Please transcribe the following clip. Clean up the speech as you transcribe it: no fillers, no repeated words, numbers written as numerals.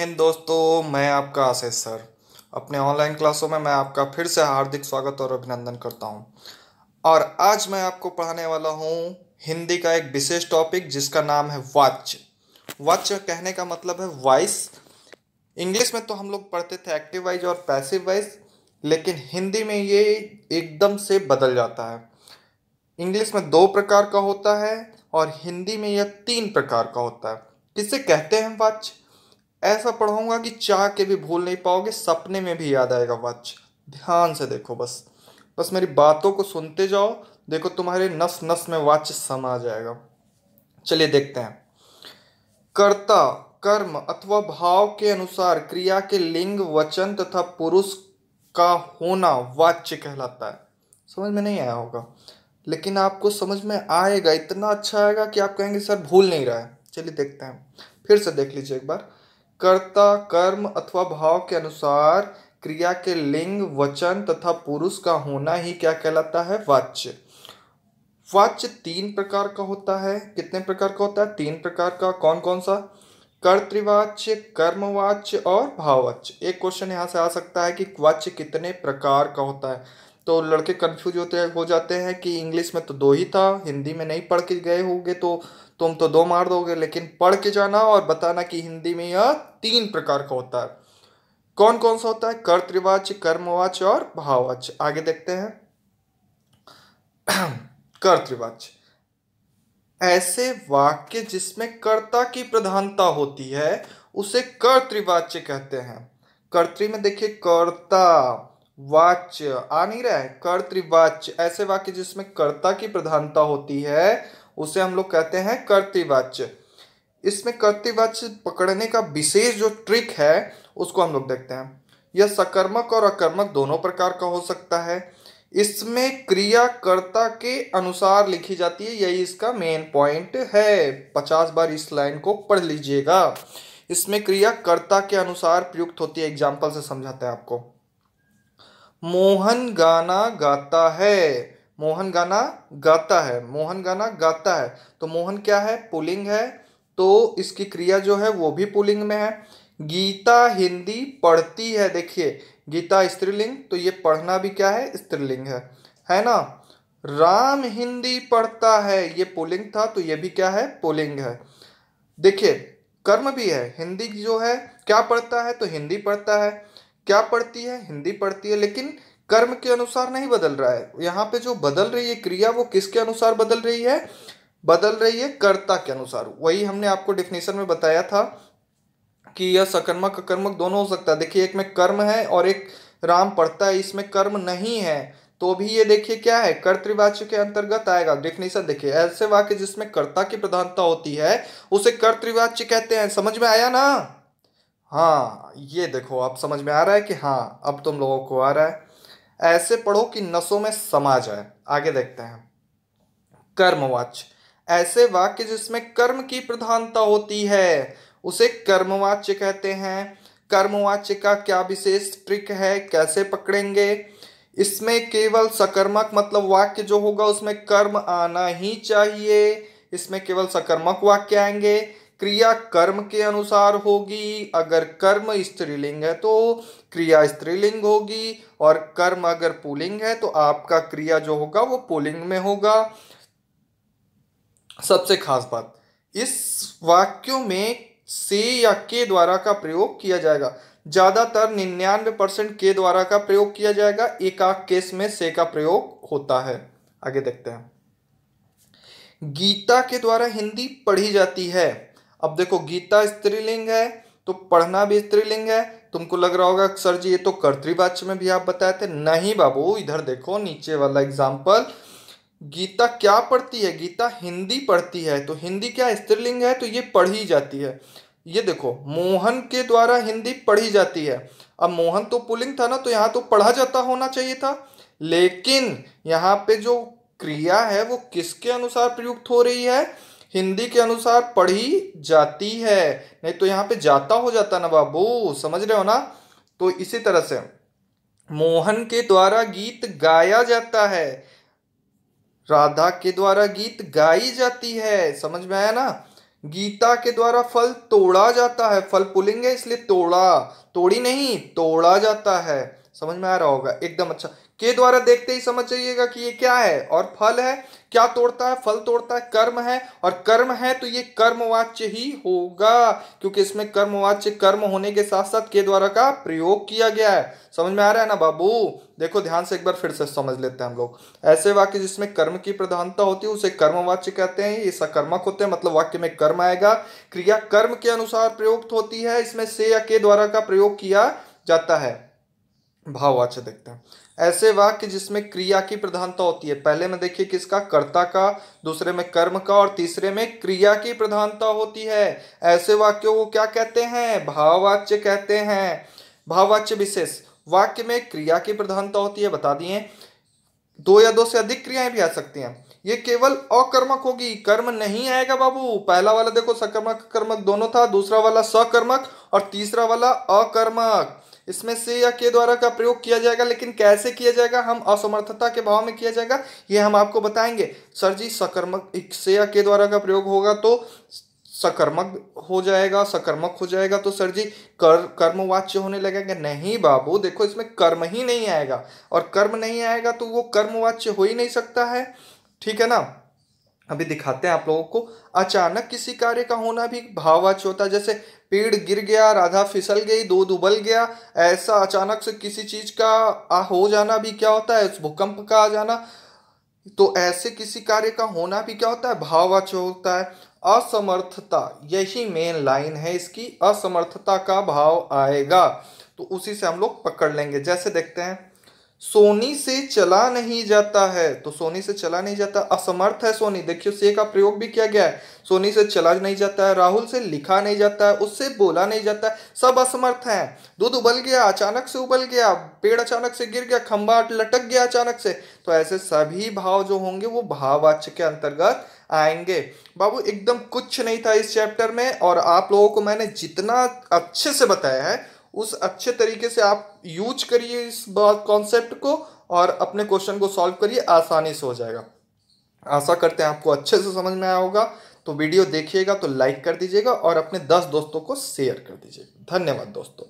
हिंद दोस्तों, मैं आपका आशीष सर। अपने ऑनलाइन क्लासों में मैं आपका फिर से हार्दिक स्वागत और अभिनंदन करता हूं। और आज मैं आपको पढ़ाने वाला हूं हिंदी का एक विशेष टॉपिक जिसका नाम है वाच्य। वाच्य कहने का मतलब है वॉइस। इंग्लिश में तो हम लोग पढ़ते थे एक्टिव वॉइस और पैसिव वॉइस, लेकिन हिंदी में ये एकदम से बदल जाता है। इंग्लिश में 2 प्रकार का होता है और हिंदी में यह 3 प्रकार का होता है। किसे कहते हैं वाच्य? ऐसा पढ़ाऊंगा कि चाह के भी भूल नहीं पाओगे, सपने में भी याद आएगा वाच्य। ध्यान से देखो, बस बस मेरी बातों को सुनते जाओ। देखो तुम्हारे नस नस में वाच्य समा जाएगा। चलिए देखते हैं। कर्ता, कर्म अथवा भाव के अनुसार क्रिया के लिंग, वचन तथा पुरुष का होना वाच्य कहलाता है। समझ में नहीं आया होगा, लेकिन आपको समझ में आएगा। इतना अच्छा आएगा कि आप कहेंगे सर भूल नहीं रहा है। चलिए देखते हैं, फिर से देख लीजिए एक बार। कर्ता, कर्म अथवा भाव के अनुसार क्रिया के लिंग, वचन तथा पुरुष का होना ही क्या कहलाता है? वाच्य। वाच्य 3 प्रकार का होता है। कितने प्रकार का होता है? 3 प्रकार का। कौन कौन सा? कर्तृवाच्य, कर्मवाच्य और भाववाच्य। एक क्वेश्चन यहाँ से आ सकता है कि वाच्य कितने प्रकार का होता है, तो लड़के कंफ्यूज हो जाते हैं कि इंग्लिश में तो 2 ही था, हिंदी में नहीं पढ़ के गए होगे तो तुम तो 2 मार दोगे। लेकिन पढ़ के जाना और बताना कि हिंदी में यह 3 प्रकार का होता है। कौन कौन सा होता है? कर्तृवाच्य, कर्मवाच्य और भाववाच्य। आगे देखते हैं। कर्तृवाच्य, ऐसे वाक्य जिसमें कर्ता की प्रधानता होती है उसे कर्तृवाच्य कहते हैं। कर्तृ में देखिए कर्ता, वाच्य आ नहीं रहा है, कर्तृवाच्य। ऐसे वाक्य जिसमें कर्ता की प्रधानता होती है उसे हम लोग कहते हैं कर्तृवाच्य। इसमें कर्तृवाच्य पकड़ने का विशेष जो ट्रिक है उसको हम लोग देखते हैं। यह सकर्मक और अकर्मक दोनों प्रकार का हो सकता है। इसमें क्रिया कर्ता के अनुसार लिखी जाती है, यही इसका मेन पॉइंट है। 50 बार इस लाइन को पढ़ लीजिएगा। इसमें क्रिया कर्ता के अनुसार प्रयुक्त होती है। एग्जाम्पल से समझाते हैं आपको। मोहन गाना गाता है। मोहन गाना गाता है, मोहन गाना गाता है। तो मोहन क्या है? पुल्लिंग है, तो इसकी क्रिया जो है वो भी पुल्लिंग में है। गीता हिंदी पढ़ती है। देखिए गीता स्त्रीलिंग, तो ये पढ़ना भी क्या है? स्त्रीलिंग है ना। राम हिंदी पढ़ता है, ये पुल्लिंग था तो ये भी क्या है? पुल्लिंग है। देखिए कर्म भी है। हिंदी जो है क्या पढ़ता है? तो हिंदी पढ़ता है। क्या पढ़ती है? हिंदी पढ़ती है। लेकिन कर्म के अनुसार नहीं बदल रहा है। यहाँ पे जो बदल रही है क्रिया वो किसके अनुसार बदल रही है? बदल रही है कर्ता के अनुसार। वही हमने आपको डिफिनेशन में बताया था कि यह सकर्मक अकर्मक दोनों हो सकता है। देखिए एक में कर्म है और एक राम पढ़ता है, इसमें कर्म नहीं है, तो भी ये देखिए क्या है? कर्तृवाच्य के अंतर्गत आएगा। डेफिनेशन देखिए, ऐसे वाक्य जिसमें कर्ता की प्रधानता होती है उसे कर्तृवाच्य कहते हैं। समझ में आया ना? हाँ, ये देखो आप समझ में आ रहा है कि हाँ अब तुम लोगों को आ रहा है। ऐसे पढ़ो कि नसों में समा जाए। आगे देखते हैं। कर्मवाच्य, ऐसे वाक्य जिसमें कर्म की प्रधानता होती है उसे कर्मवाच्य कहते हैं। कर्मवाच्य का क्या विशेष ट्रिक है, कैसे पकड़ेंगे? इसमें केवल सकर्मक मतलब वाक्य जो होगा उसमें कर्म आना ही चाहिए। इसमें केवल सकर्मक वाक्य आएंगे। क्रिया कर्म के अनुसार होगी। अगर कर्म स्त्रीलिंग है तो क्रिया स्त्रीलिंग होगी, और कर्म अगर पुल्लिंग है तो आपका क्रिया जो होगा वो पुल्लिंग में होगा। सबसे खास बात, इस वाक्यों में से या के द्वारा का प्रयोग किया जाएगा। ज्यादातर 99% के द्वारा का प्रयोग किया जाएगा। एकाक केस में से का प्रयोग होता है। आगे देखते हैं। गीता के द्वारा हिंदी पढ़ी जाती है। अब देखो गीता स्त्रीलिंग है तो पढ़ना भी स्त्रीलिंग है। तुमको लग रहा होगा सर जी ये तो कर्तृवाच्य में भी आप बताए थे। नहीं बाबू, इधर देखो नीचे वाला एग्जाम्पल। गीता क्या पढ़ती है? गीता हिंदी पढ़ती है, तो हिंदी क्या स्त्रीलिंग है तो ये पढ़ी जाती है। ये देखो मोहन के द्वारा हिंदी पढ़ी जाती है। अब मोहन तो पुल्लिंग था ना, तो यहाँ तो पढ़ा जाता होना चाहिए था। लेकिन यहाँ पे जो क्रिया है वो किसके अनुसार प्रयुक्त हो रही है? हिंदी के अनुसार पढ़ी जाती है। नहीं तो यहाँ पे जाता हो जाता ना बाबू, समझ रहे हो ना। तो इसी तरह से मोहन के द्वारा गीत गाया जाता है, राधा के द्वारा गीत गाई जाती है। समझ में आया ना। गीता के द्वारा फल तोड़ा जाता है। फल पुल्लिंग है इसलिए तोड़ा, तोड़ी नहीं, तोड़ा जाता है। समझ में आ रहा होगा एकदम। अच्छा, के द्वारा देखते ही समझ जाइएगा कि ये क्या है और फल है। क्या तोड़ता है? फल तोड़ता है, कर्म है। और कर्म है तो ये कर्मवाच्य ही होगा, क्योंकि इसमें कर्मवाच्य कर्म होने के साथ साथ के द्वारा का प्रयोग किया गया है। समझ में आ रहा है ना बाबू? देखो ध्यान से एक बार फिर से समझ लेते हैं हम लोग। ऐसे वाक्य जिसमें कर्म की प्रधानता होती है उसे कर्मवाच्य कहते हैं। ये सकर्मक होते हैं, मतलब वाक्य में कर्म आएगा। क्रिया कर्म के अनुसार प्रयुक्त होती है, इसमें से या के द्वारा का प्रयोग किया जाता है। भाववाच्य देखते हैं। ऐसे वाक्य जिसमें क्रिया की प्रधानता होती है, पहले में देखिए किसका? कर्ता का, दूसरे में कर्म का और तीसरे में क्रिया की प्रधानता होती है। ऐसे वाक्यों को क्या कहते हैं? भाववाच्य कहते हैं। भाववाच्य विशेष वाक्य में क्रिया की प्रधानता होती है, बता दिए। दो या दो से अधिक क्रियाएं भी आ सकती हैं। ये केवल अकर्मक होगी, कर्म नहीं आएगा बाबू। पहला वाला देखो सकर्मक कर्मक दोनों था, दूसरा वाला सकर्मक और तीसरा वाला अकर्मक। इसमें से या के द्वारा का प्रयोग किया जाएगा, लेकिन कैसे किया जाएगा? हम असमर्थता के भाव में किया जाएगा, ये हम आपको बताएंगे। सर जी सकर्मक से या के द्वारा का प्रयोग होगा तो सकर्मक हो जाएगा, सकर्मक हो जाएगा तो सर जी कर्मवाच्य होने लगेगा। नहीं बाबू, देखो इसमें कर्म ही नहीं आएगा, और कर्म नहीं आएगा तो वो कर्मवाच्य हो ही नहीं सकता है। ठीक है ना? अभी दिखाते हैं आप लोगों को। अचानक किसी कार्य का होना भी भाववाच्य होता है। जैसे पेड़ गिर गया, राधा फिसल गई, दूध उबल गया। ऐसा अचानक से किसी चीज का हो जाना भी क्या होता है? भूकंप का आ जाना। तो ऐसे किसी कार्य का होना भी क्या होता है? भाववाच्य होता है। असमर्थता, यही मेन लाइन है इसकी, असमर्थता का भाव आएगा। तो उसी से हम लोग पकड़ लेंगे। जैसे देखते हैं, सोनी से चला नहीं जाता है, तो सोनी से चला नहीं जाता, असमर्थ है सोनी। देखियो से का प्रयोग भी किया गया है। सोनी से चला नहीं जाता है, राहुल से लिखा नहीं जाता है, उससे बोला नहीं जाता है, सब असमर्थ हैं। दूध उबल गया, अचानक से उबल गया। पेड़ अचानक से गिर गया, खंबा लटक गया अचानक से। तो ऐसे सभी भाव जो होंगे वो भाववाच्य के अंतर्गत आएंगे। बाबू एकदम कुछ नहीं था इस चैप्टर में, और आप लोगों को मैंने जितना अच्छे से बताया है उस अच्छे तरीके से आप यूज करिए इस बात कॉन्सेप्ट को, और अपने क्वेश्चन को सॉल्व करिए, आसानी से हो जाएगा। आशा करते हैं आपको अच्छे से समझ में आया होगा। तो वीडियो देखिएगा तो लाइक कर दीजिएगा और अपने 10 दोस्तों को शेयर कर दीजिएगा। धन्यवाद दोस्तों।